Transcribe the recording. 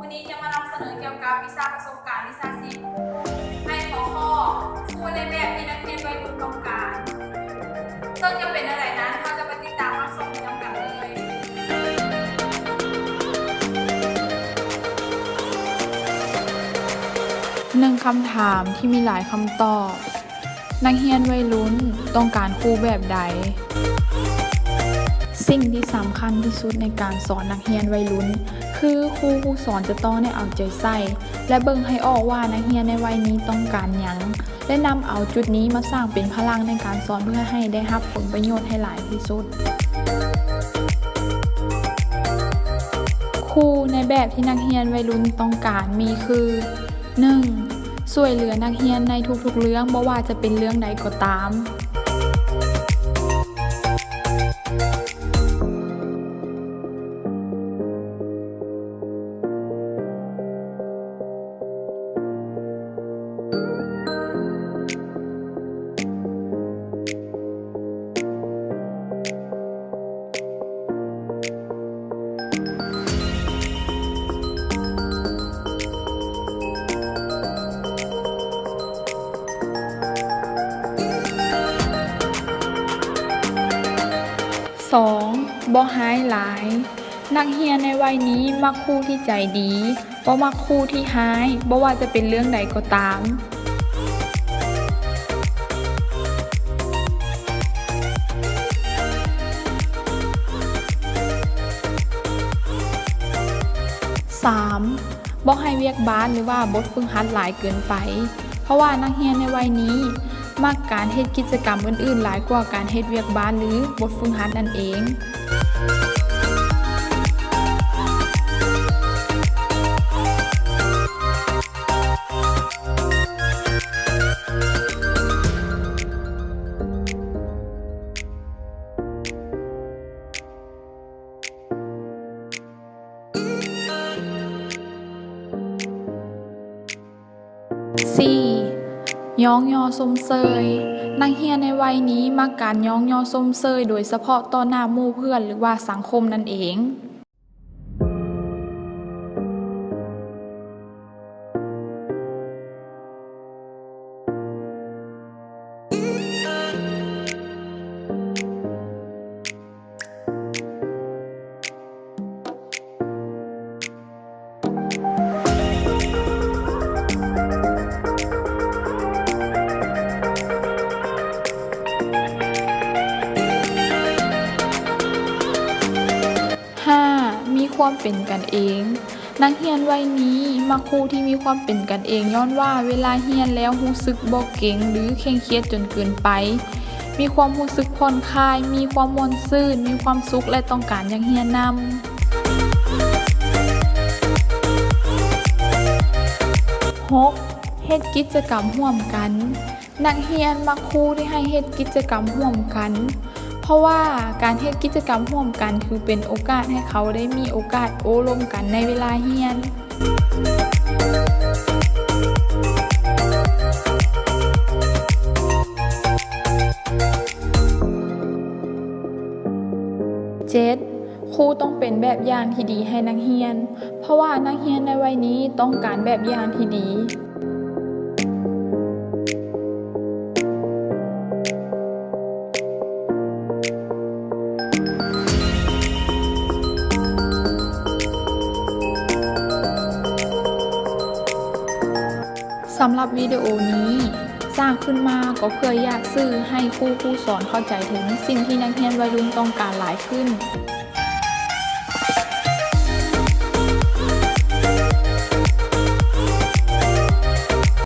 วันนี้จะมานำเสนอเกี่ยวกับวิชาประสบการณ์วิชาศิลป์ในหัวข้อครูในแบบที่นักเรียนวัยรุ่นต้องการซึ่งจะเป็นอะไรนั้นเราจะไปติดตามรับชมพร้อมกันเลย1 คำถามที่มีหลายคำตอบ นักเรียนวัยรุ่นต้องการครูแบบใด สิ่งที่สำคัญที่สุดในการสอนนักเรียนวัยรุ่นคือครูผู้สอนจะต้องได้เอาใจใส่และเบิ่งให้ออกว่านักเรียนในวัยนี้ต้องการหยังและนำเอาจุดนี้มาสร้างเป็นพลังในการสอนเพื่อให้ได้รับผลประโยชน์ให้หลายที่สุดครูในแบบที่นักเรียนวัยรุ่นต้องการมีคือ 1. ช่วยเหลือนักเรียนในทุกๆเรื่องบ่ว่าจะเป็นเรื่องใดก็ตาม 2. บ่ร้ายหลาย นักเรียนในวัยนี้มักครูที่ใจดีบ่มักครูที่ร้ายบ่ว่าจะเป็นเรื่องใดก็ตาม 3. บ่ให้เวียกบ้านหรือว่าบทฝึกหัดหลายเกินไปเพราะว่านักเรียนในวัยนี้มักการเฮ็ดกิจกรรมอื่นๆหลายกว่าการเฮ็ดเวียกบ้านหรือบทฝึกหัดนั่นเอง 4. ย้องยอชมเชย นักเรียนในวัยนี้มักการย้องยอชมเชยโดยเฉพาะต่อหน้าหมู่เพื่อนหรือว่าสังคมนั่นเอง 5. มีความเป็นกันเอง นักเรียนวัยนี้มักครูที่มีความเป็นกันเองย้อนว่าเวลาเรียนแล้วรู้สึกบ่เก่งหรือเคร่งเครียดจนเกินไปมีความรู้สึกผ่อนคลายมีความม่วนซื่นมีความสุขและต้องการอยากเรียนนำ 6. เฮ็ดกิจกรรมร่วมกัน นักเรียนมักครูที่ให้เฮ็ดกิจกรรมร่วมกันเพราะว่าการเฮ็ดกิจกรรมร่วมกันคือเป็นโอกาสให้เขาได้มีโอกาสโอ้ร่วมกันในเวลาเรียน 7. ครูต้องเป็นแบบอย่างที่ดีให้นักเรียนเพราะว่านักเรียนในวัยนี้ต้องการแบบอย่างที่ดีสำหรับวิดีโอนี้สร้างขึ้นมาก็เพื่ออยากสื่อให้ครูผู้สอนเข้าใจถึงสิ่งที่นักเรียนวัยรุ่นต้องการหลายขึ้น